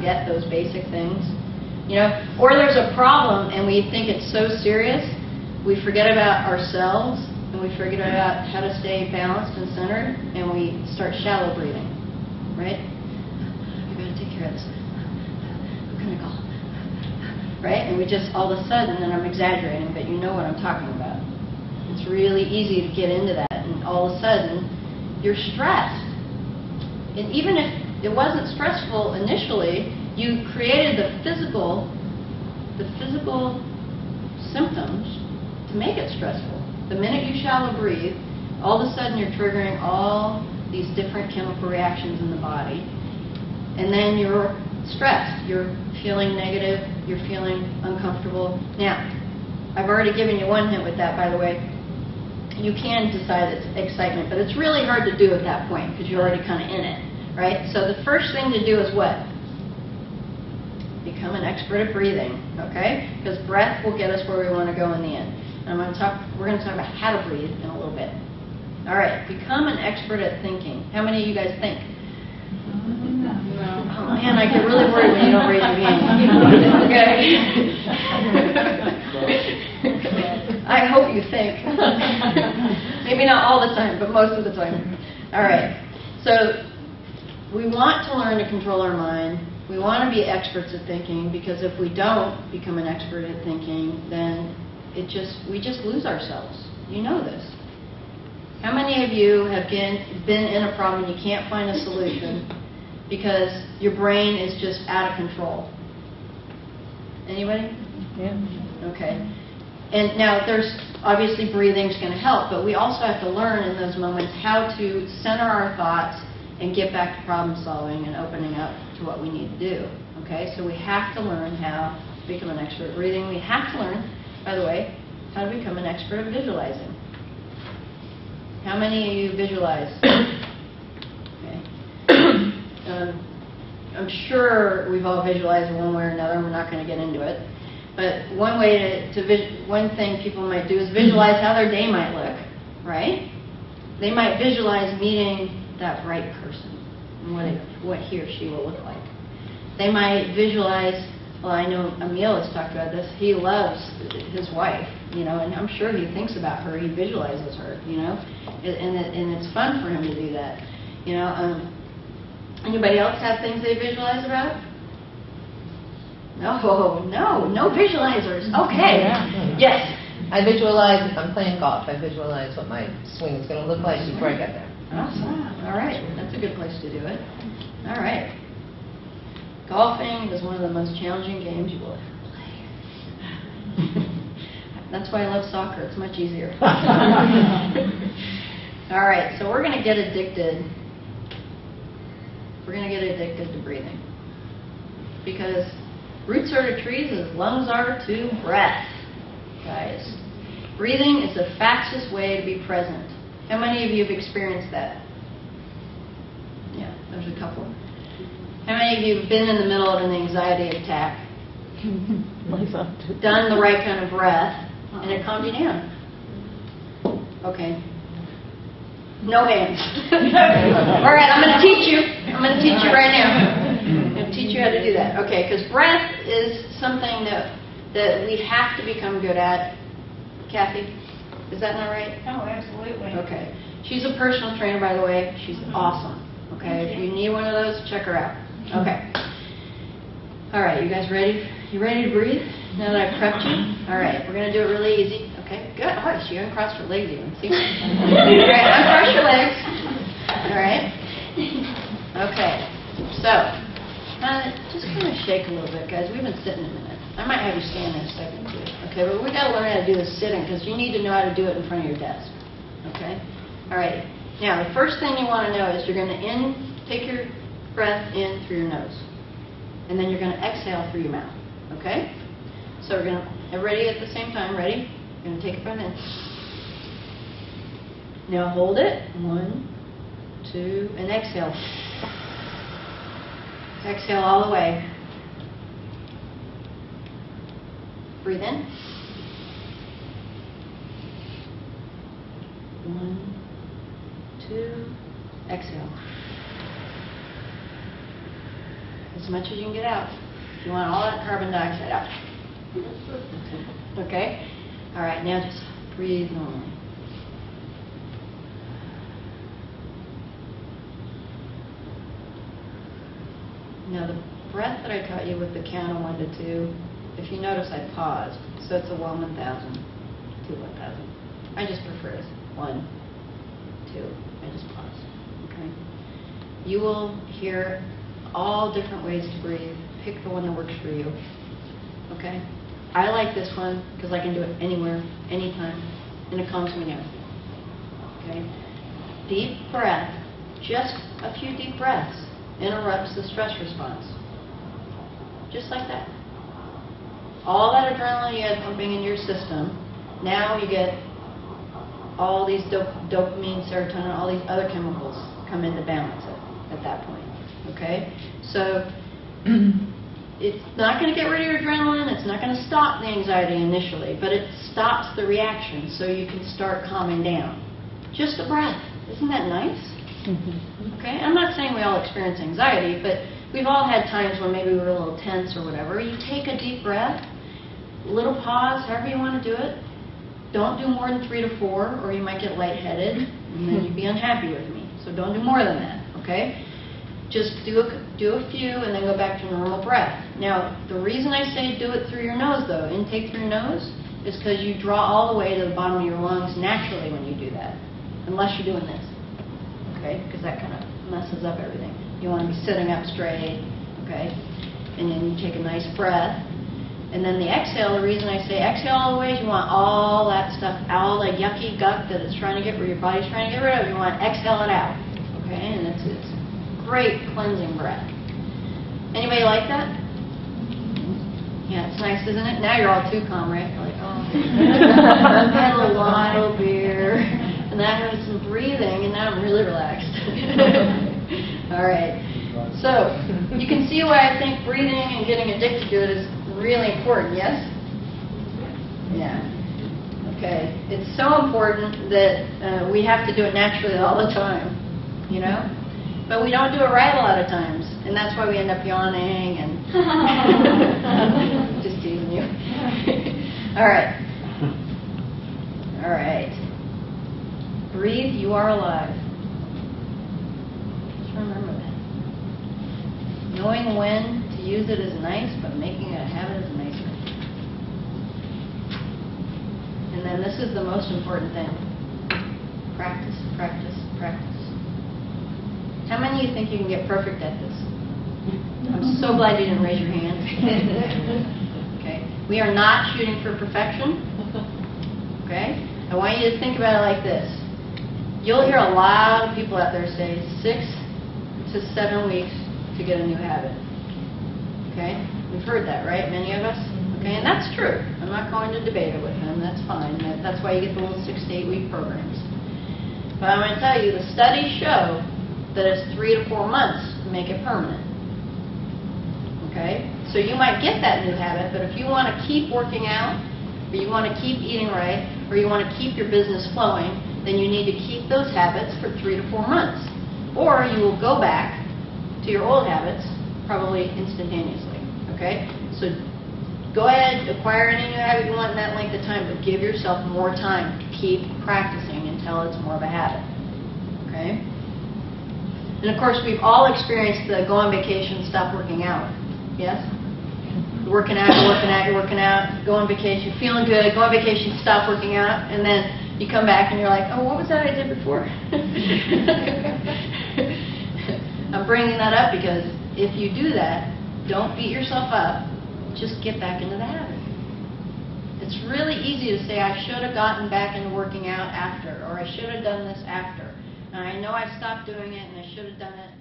forget those basic things. You know, or there's a problem and we think it's so serious, we forget about ourselves and we forget about how to stay balanced and centered, and we start shallow breathing, right? I gotta take care of this. Who can I call? Right? And we just all of a sudden, and I'm exaggerating, but you know what I'm talking about. It's really easy to get into that, and all of a sudden, you're stressed. And even if it wasn't stressful initially, you created the physical symptoms to make it stressful. The minute you shallow breathe, all of a sudden you're triggering all these different chemical reactions in the body, and then you're stressed. You're feeling negative. You're feeling uncomfortable. Now, I've already given you one hint with that, by the way. You can decide it's excitement, but it's really hard to do at that point because you're already kind of in it, right? So the first thing to do is what? Become an expert at breathing, okay? Because breath will get us where we want to go in the end. And we're going to talk about how to breathe in a little bit. All right, become an expert at thinking. How many of you guys think? Oh man, I get really worried when you don't raise your hand. Okay. I hope you think. Maybe not all the time, but most of the time. All right. So we want to learn to control our mind. We want to be experts at thinking, because if we don't become an expert at thinking, then we just lose ourselves. You know this. How many of you have been in a problem and you can't find a solution because your brain is just out of control? Anybody? Yeah. Okay. And now there's obviously breathing's going to help, but we also have to learn in those moments how to center our thoughts and get back to problem solving and opening up to what we need to do. Okay? So we have to learn how to become an expert at breathing. We have to learn, by the way, how to become an expert at visualizing. How many of you visualize? Okay. I'm sure we've all visualized in one way or another, and we're not going to get into it. But one way one thing people might do is visualize how their day might look, right? They might visualize meeting that right person and what he or she will look like. They might visualize, well, I know Emil has talked about this, he loves his wife, you know, and I'm sure he thinks about her, he visualizes her, you know, and it's fun for him to do that, you know. Anybody else have things they visualize about? No visualizers. Okay. Yeah. Yes. I visualize, if I'm playing golf, I visualize what my swing is going to look like before I get there. Awesome. All right. That's a good place to do it. All right. Golfing is one of the most challenging games you will ever play. That's why I love soccer. It's much easier. All right. So we're going to get addicted. We're going to get addicted to breathing. Because roots are to trees as lungs are to breath, guys. Breathing is the fastest way to be present. How many of you have experienced that? Yeah, there's a couple. How many of you have been in the middle of an anxiety attack, done the right kind of breath, and it calmed you down? Okay. No hands. All right, I'm going to teach you. I'm going to teach you right now. I'm going to teach you how to do that. Okay, because breath is something that we have to become good at. Kathy, is that not right? Oh, absolutely. Okay. She's a personal trainer, by the way. She's awesome. Okay, if you need one of those, check her out. Okay. All right, you guys ready? You ready to breathe now that I've prepped you? All right, we're going to do it really easy. Okay, good. Oh, she uncrossed her legs even. See? All right, uncross your legs. All right. Okay. So, just kind of shake a little bit, guys. We've been sitting a minute. I might have you stand in a second, too. Okay, but we got to learn how to do this sitting, because you need to know how to do it in front of your desk. Okay? All right. Now, the first thing you want to know is you're going to take your breath in through your nose. And then you're going to exhale through your mouth. Okay? So we're going to, everybody at the same time, ready? You're going to take a breath in. Now hold it. 1, 2, and exhale. Exhale all the way. Breathe in. 1, 2, exhale. As as much as you can get out. You want all that carbon dioxide out. Okay? All right, now just breathe normally. Now the breath that I taught you with the count of 1 to 2, if you notice I paused, so it's a 1, 1,000, 2, 1,000. I just prefer this. 1, 2, I just pause. Okay? You will hear all different ways to breathe. Pick the one that works for you. Okay? I like this one because I can do it anywhere, anytime, and it calms me down. Okay? Deep breath, just a few deep breaths, interrupts the stress response. Just like that. All that adrenaline you had pumping into your system, now you get all these dopamine, serotonin, all these other chemicals come in to balance it at that point. Okay? So it's not going to get rid of your adrenaline, it's not going to stop the anxiety initially, but it stops the reaction so you can start calming down. Just a breath. Isn't that nice? Okay? I'm not saying we all experience anxiety, but we've all had times when maybe we're a little tense or whatever. You take a deep breath, little pause, however you want to do it. Don't do more than 3 to 4, or you might get lightheaded, and then you'd be unhappy with me. So don't do more than that, okay? Just do a few, and then go back to normal breath. Now, the reason I say do it through your nose, though, intake through your nose, is because you draw all the way to the bottom of your lungs naturally when you do that, unless you're doing this, okay? Because that kind of messes up everything. You want to be sitting up straight, okay? And then you take a nice breath. And then the exhale, the reason I say exhale all the way is you want all that stuff, all the yucky gunk that it's trying to get rid of, your body's trying to get rid of, you want to exhale it out. Okay? And it's great cleansing breath. Anybody like that? Yeah, it's nice, isn't it? Now you're all too calm, right? You're like, oh, I had a little wine, a little beer, and then I had some breathing, and now I'm really relaxed. All right. So, you can see why I think breathing and getting addicted to it is really important, yes? Yeah. Okay. It's so important that we have to do it naturally all the time, you know? But we don't do it right a lot of times, and that's why we end up yawning and just teasing you. All right. All right. Breathe, you are alive. Just remember that. Knowing when to use it is nice, but making it a habit is nicer. And then this is the most important thing. Practice, practice, practice. How many of you think you can get perfect at this? I'm so glad you didn't raise your hand. Okay. We are not shooting for perfection. Okay? I want you to think about it like this. You'll hear a lot of people out there say 6 to 7 weeks to get a new habit. Okay? We've heard that, right? Many of us? Okay, and that's true. I'm not going to debate it with them. That's fine. That's why you get the little 6 to 8 week programs. But I'm going to tell you, the studies show that it's 3 to 4 months to make it permanent. Okay? So you might get that new habit, but if you want to keep working out, or you want to keep eating right, or you want to keep your business flowing, then you need to keep those habits for 3 to 4 months. Or you will go back to your old habits probably instantaneously. Okay? So go ahead, acquire any new habit you want in that length of time, but give yourself more time to keep practicing until it's more of a habit. Okay? And of course, we've all experienced the go on vacation, stop working out. Yes? You're working out, you're working out, you're working out, go on vacation, you're feeling good, go on vacation, stop working out, and then you come back and you're like, oh, what was that I did before? I'm bringing that up because if you do that, don't beat yourself up. Just get back into the habit. It's really easy to say, I should have gotten back into working out after, or I should have done this after. And I know I stopped doing it, and I should have done it